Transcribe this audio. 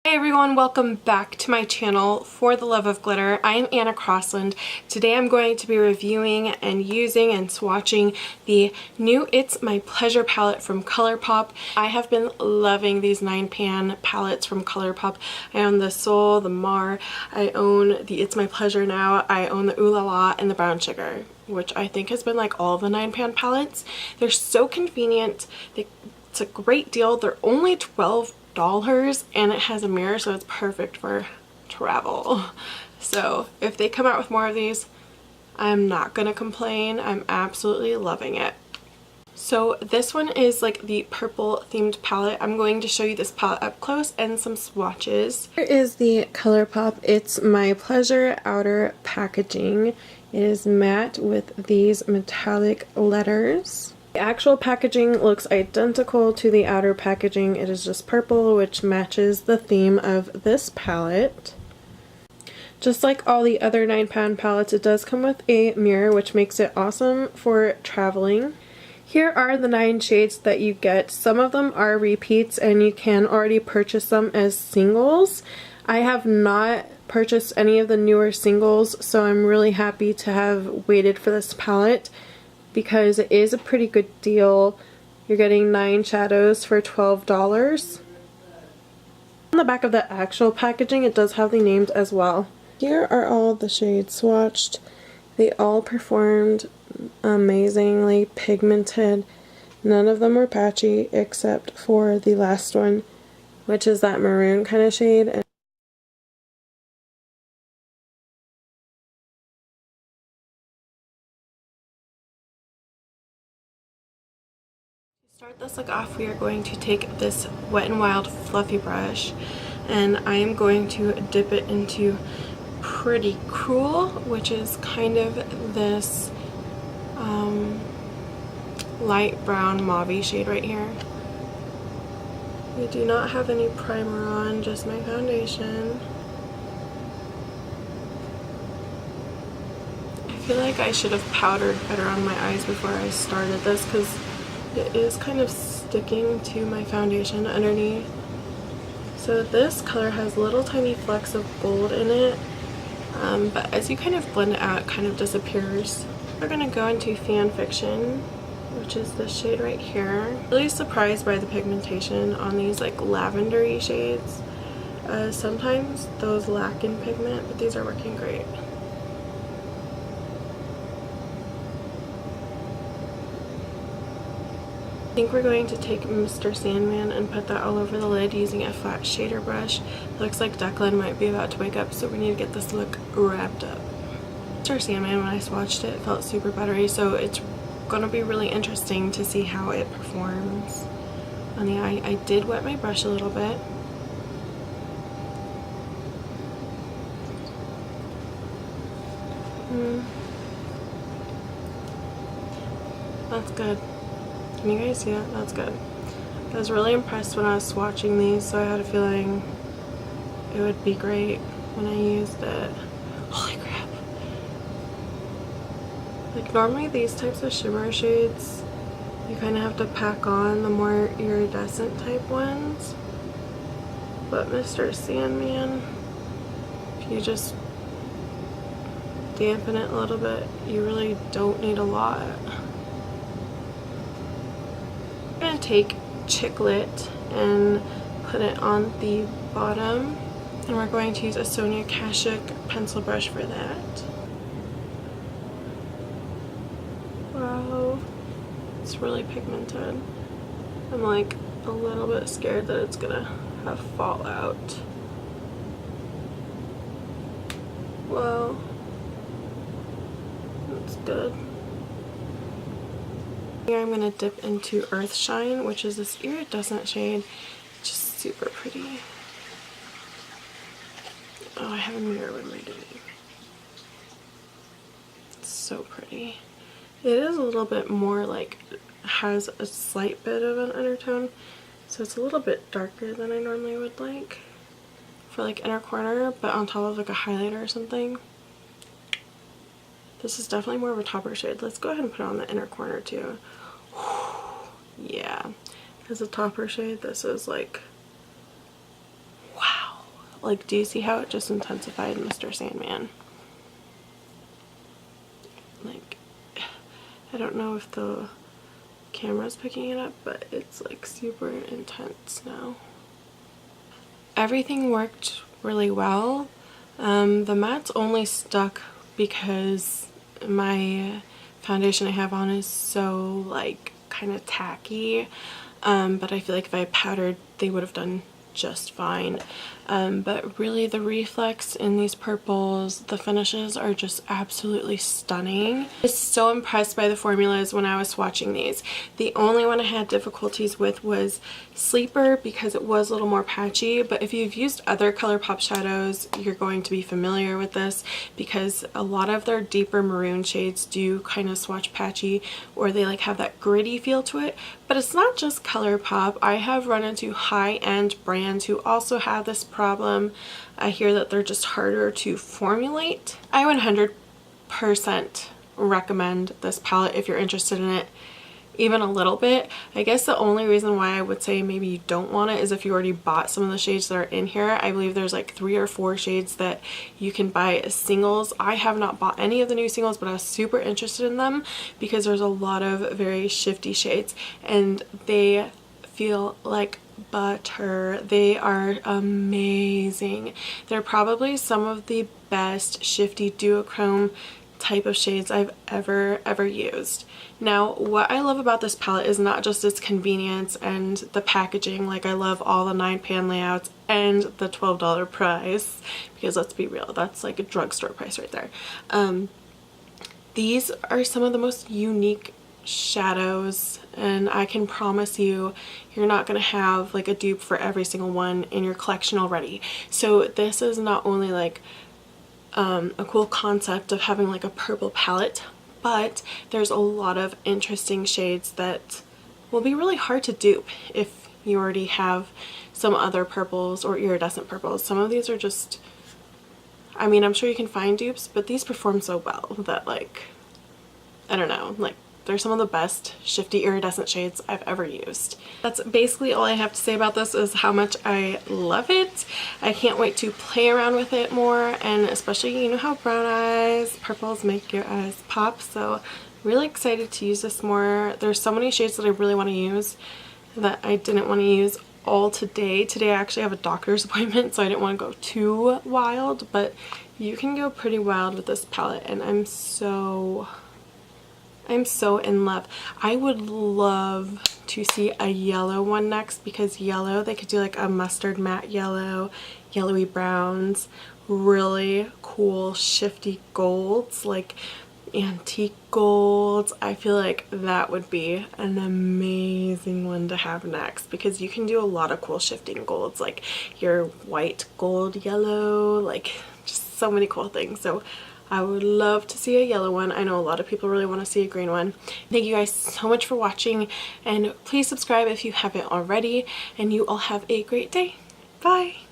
Hey everyone, welcome back to my channel For the Love of Glitter. I am Anna Crossland. Today I'm going to be reviewing and using and swatching the new It's My Pleasure palette from ColourPop. I have been loving these 9-pan palettes from ColourPop. I own the Soul, the Mar, I own the It's My Pleasure now, I own the Ooh La La, and the Brown Sugar, which I think has been like all of the 9-pan palettes. They're so convenient. It's a great deal. They're only $12 and it has a mirror, so it's perfect for travel. So if they come out with more of these, I'm not gonna complain. I'm absolutely loving it. So this one is like the purple themed palette. I'm going to show you this palette up close and some swatches. Here is the ColourPop It's My Pleasure outer packaging. It is matte with these metallic letters. The actual packaging looks identical to the outer packaging. It is just purple, which matches the theme of this palette. Just like all the other 9-pan palettes, it does come with a mirror, which makes it awesome for traveling. Here are the 9 shades that you get. Some of them are repeats and you can already purchase them as singles. I have not purchased any of the newer singles, so I'm really happy to have waited for this palette, because it is a pretty good deal. You're getting 9 shadows for $12. On the back of the actual packaging, it does have the names as well. Here are all the shades swatched. They all performed amazingly pigmented. None of them were patchy except for the last one, which is that maroon kind of shade. To start this look off, we are going to take this Wet n Wild fluffy brush and I am going to dip it into Pretty Cruel, which is kind of this light brown mauve shade right here. I do not have any primer on, just my foundation. I feel like I should have powdered better on my eyes before I started this, because it is kind of sticking to my foundation underneath. So this color has little tiny flecks of gold in it, but as you kind of blend it out, it kind of disappears. We're going to go into Fan Fiction, which is this shade right here. Really surprised by the pigmentation on these like lavendery shades. Sometimes those lack in pigment, but these are working great. I think we're going to take Mr. Sandman and put that all over the lid using a flat shader brush. It looks like Declan might be about to wake up, so we need to get this look wrapped up. Mr. Sandman, when I swatched it, felt super buttery, so it's going to be really interesting to see how it performs on the eye. I did wet my brush a little bit. That's good. Can you guys see that? That's good. I was really impressed when I was swatching these, so I had a feeling it would be great when I used it. Holy crap. Like normally these types of shimmer shades, you kind of have to pack on the more iridescent type ones. But Mr. Sandman, if you just dampen it a little bit, you really don't need a lot. I'm going to take Chicklet and put it on the bottom, and we're going to use a Sonia Kashuk pencil brush for that. Wow, it's really pigmented. I'm like a little bit scared that it's gonna have fallout. Wow, that's good. Here I'm going to dip into Earth Shine, which is this iridescent shade. Just super pretty. Oh, I have a mirror with my doing. It's so pretty. It is a little bit more like, has a slight bit of an undertone, so it's a little bit darker than I normally would like for like inner corner, but on top of like a highlighter or something. This is definitely more of a topper shade. Let's go ahead and put it on the inner corner too. Yeah, as a topper shade, this is like, wow. Like, do you see how it just intensified Mr. Sandman? Like, I don't know if the camera's picking it up, but it's like super intense now. Everything worked really well. The matte's only stuck because my foundation I have on is so like kind of tacky, but I feel like if I powdered they would have done just fine. But really the reflex in these purples, the finishes are just absolutely stunning. I was so impressed by the formulas when I was swatching these. The only one I had difficulties with was Sleeper because it was a little more patchy, but if you've used other ColourPop shadows you're going to be familiar with this because a lot of their deeper maroon shades do kind of swatch patchy, or they like have that gritty feel to it. But it's not just ColourPop. I have run into high-end brands who also have this problem. I hear that they're just harder to formulate. I 100% recommend this palette if you're interested in it even a little bit. I guess the only reason why I would say maybe you don't want it is if you already bought some of the shades that are in here. I believe there's like 3 or 4 shades that you can buy as singles. I have not bought any of the new singles, but I was super interested in them because there's a lot of very shifty shades and they feel like butter. They are amazing. They're probably some of the best shifty duochrome type of shades I've ever used. Now what I love about this palette is not just its convenience and the packaging. Like, I love all the 9-pan layouts and the $12 price, because let's be real, that's like a drugstore price right there. These are some of the most unique shadows, and I can promise you you're not going to have like a dupe for every single one in your collection already. So this is not only like a cool concept of having like a purple palette, but there's a lot of interesting shades that will be really hard to dupe if you already have some other purples or iridescent purples. Some of these are just, I mean, I'm sure you can find dupes, but these perform so well that, like, I don't know, like, they're some of the best shifty iridescent shades I've ever used. That's basically all I have to say about this, is how much I love it. I can't wait to play around with it more, and especially, you know how brown eyes, purples make your eyes pop, so really excited to use this more. There's so many shades that I really want to use that I didn't want to use all today. Today I actually have a doctor's appointment, so I didn't want to go too wild, but you can go pretty wild with this palette, and I'm so in love. I would love to see a yellow one next, because yellow, they could do like a mustard matte yellow, yellowy browns, really cool shifty golds, like antique golds. I feel like that would be an amazing one to have next, because you can do a lot of cool shifting golds, like your white gold yellow, like just so many cool things. So I would love to see a yellow one. I know a lot of people really want to see a green one. Thank you guys so much for watching, and please subscribe if you haven't already, and you all have a great day. Bye!